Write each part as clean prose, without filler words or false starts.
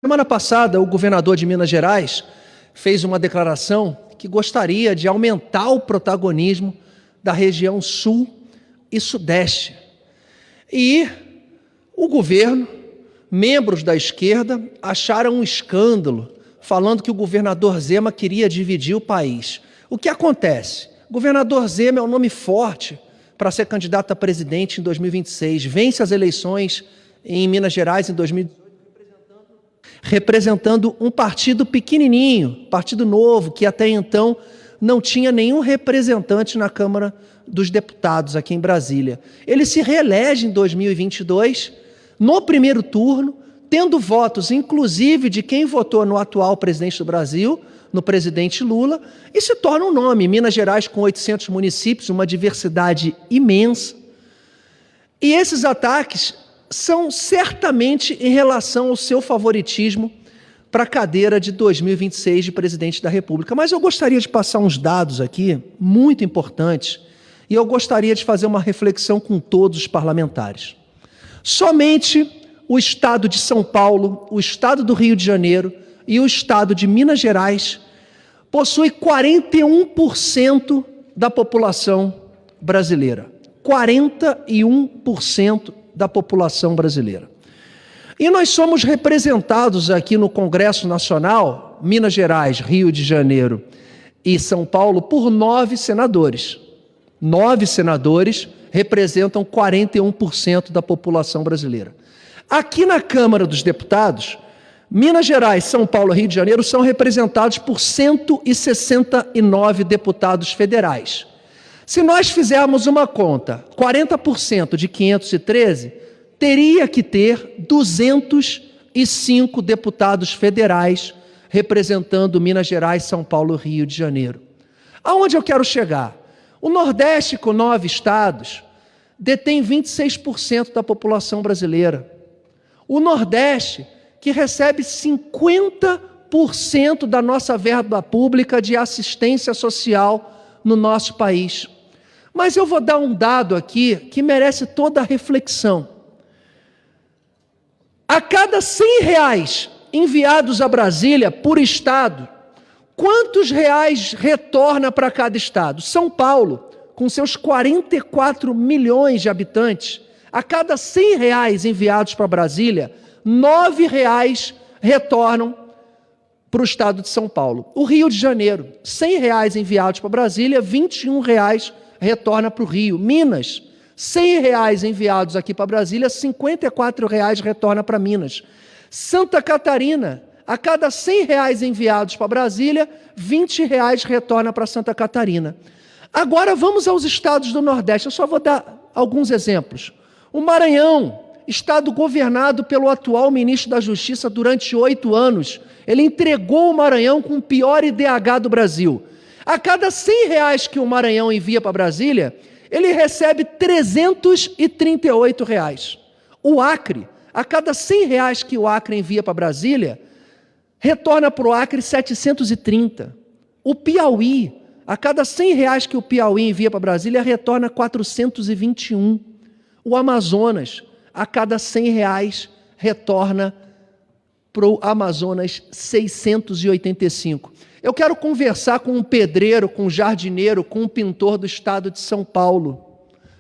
Semana passada, o governador de Minas Gerais fez uma declaração que gostaria de aumentar o protagonismo da região sul e sudeste. E o governo, membros da esquerda, acharam um escândalo, falando que o governador Zema queria dividir o país. O que acontece? O governador Zema é um nome forte para ser candidato a presidente em 2026. Vence as eleições em Minas Gerais em 2018, representando um partido pequenininho, partido novo, que até então não tinha nenhum representante na Câmara dos Deputados aqui em Brasília. Ele se reelege em 2022, no primeiro turno, tendo votos, inclusive, de quem votou no atual presidente do Brasil, no presidente Lula, e se torna um nome. Minas Gerais, com 800 municípios, uma diversidade imensa. E esses ataques são certamente em relação ao seu favoritismo para a cadeira de 2026 de presidente da República. Mas eu gostaria de passar uns dados aqui, muito importantes, e eu gostaria de fazer uma reflexão com todos os parlamentares. Somente o estado de São Paulo, o estado do Rio de Janeiro e o estado de Minas Gerais possui 41% da população brasileira. 41% da população brasileira. E nós somos representados aqui no Congresso Nacional, Minas Gerais, Rio de Janeiro e São Paulo, por 9 senadores. 9 senadores representam 41% da população brasileira. Aqui na Câmara dos Deputados, Minas Gerais, São Paulo e Rio de Janeiro são representados por 169 deputados federais. Se nós fizermos uma conta, 40% de 513 teria que ter 205 deputados federais representando Minas Gerais, São Paulo e Rio de Janeiro. Aonde eu quero chegar? O Nordeste, com 9 estados, detém 26% da população brasileira. O Nordeste, que recebe 50% da nossa verba pública de assistência social no nosso país. Mas eu vou dar um dado aqui que merece toda a reflexão. A cada R$100 enviados a Brasília por estado, quantos reais retorna para cada estado? São Paulo, com seus 44 milhões de habitantes, a cada R$100 enviados para Brasília, R$9 retornam para o estado de São Paulo. O Rio de Janeiro, R$100 enviados para Brasília, R$21 retorna para o Rio. Minas, R$100 enviados aqui para Brasília, R$54 retorna para Minas. Santa Catarina, a cada R$100 enviados para Brasília, R$20 retorna para Santa Catarina. Agora vamos aos estados do Nordeste. Eu só vou dar alguns exemplos. O Maranhão, estado governado pelo atual ministro da Justiça durante 8 anos, ele entregou o Maranhão com o pior IDH do Brasil. A cada R$100 que o Maranhão envia para Brasília, ele recebe R$338. O Acre, a cada R$100 que o Acre envia para Brasília, retorna para o Acre 730. O Piauí, a cada R$100 que o Piauí envia para Brasília, retorna 421. O Amazonas, a cada R$100 retorna para o Amazonas 685. Eu quero conversar com um pedreiro, com um jardineiro, com um pintor do estado de São Paulo.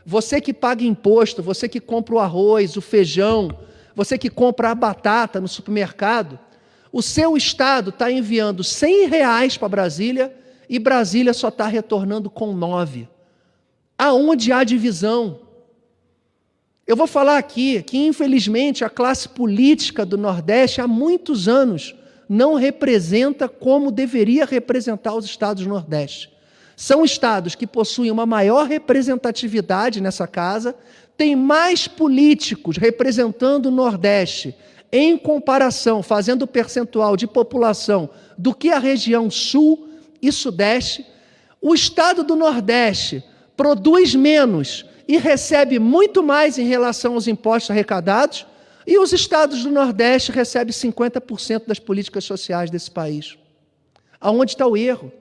Você que paga imposto, você que compra o arroz, o feijão, você que compra a batata no supermercado, o seu estado está enviando R$100 para Brasília e Brasília só está retornando com 9. Aonde há divisão? Eu vou falar aqui que, infelizmente, a classe política do Nordeste há muitos anos não representa como deveria representar os estados do Nordeste. São estados que possuem uma maior representatividade nessa casa, tem mais políticos representando o Nordeste em comparação, fazendo percentual de população do que a região Sul e Sudeste. O estado do Nordeste produz menos e recebe muito mais em relação aos impostos arrecadados, e os estados do Nordeste recebem 50% das políticas sociais desse país. Aonde está o erro?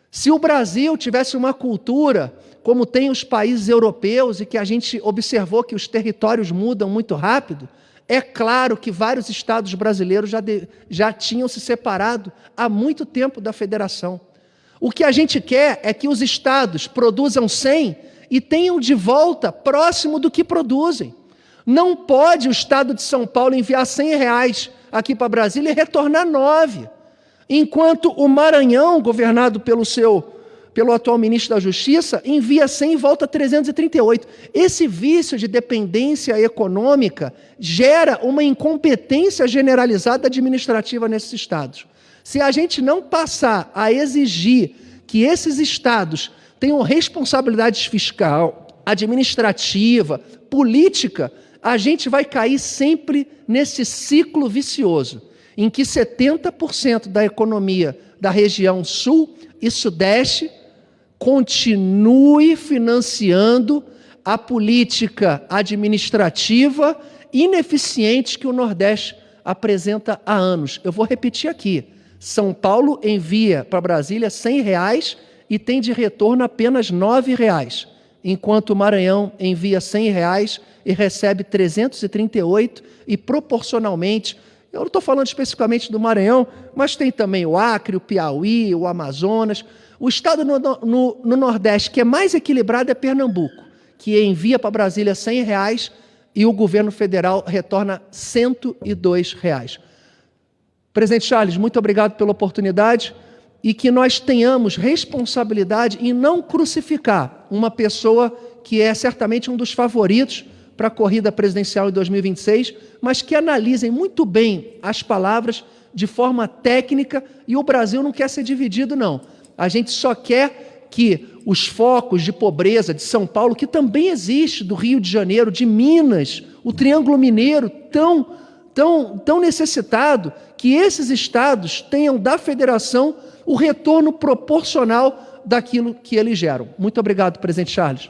Se o Brasil tivesse uma cultura como tem os países europeus e que a gente observou que os territórios mudam muito rápido, É claro que vários estados brasileiros já tinham se separado há muito tempo da federação. O que a gente quer é que os estados produzam 100 e tenham de volta próximo do que produzem. Não pode o estado de São Paulo enviar R$100 aqui para Brasília e retornar 9, enquanto o Maranhão, governado pelo atual ministro da Justiça, envia 100 e volta 338. Esse vício de dependência econômica gera uma incompetência generalizada administrativa nesses estados. Se a gente não passar a exigir que esses estados tenham responsabilidade fiscal, administrativa, política, a gente vai cair sempre nesse ciclo vicioso, em que 70% da economia da região sul e sudeste continue financiando a política administrativa ineficiente que o Nordeste apresenta há anos. Eu vou repetir aqui. São Paulo envia para Brasília R$100 e tem de retorno apenas R$9, enquanto o Maranhão envia R$100 e recebe 338 e proporcionalmente, eu não estou falando especificamente do Maranhão, mas tem também o Acre, o Piauí, o Amazonas. O estado no Nordeste que é mais equilibrado é Pernambuco, que envia para Brasília R$100 e o governo federal retorna R$102. Presidente Charles, muito obrigado pela oportunidade e que nós tenhamos responsabilidade em não crucificar uma pessoa que é certamente um dos favoritos para a corrida presidencial em 2026, mas que analisem muito bem as palavras de forma técnica, e o Brasil não quer ser dividido, não. A gente só quer que os focos de pobreza de São Paulo, que também existe, do Rio de Janeiro, de Minas, o Triângulo Mineiro, tão necessitado, que esses estados tenham da federação o retorno proporcional daquilo que eles geram. Muito obrigado, presidente Charles.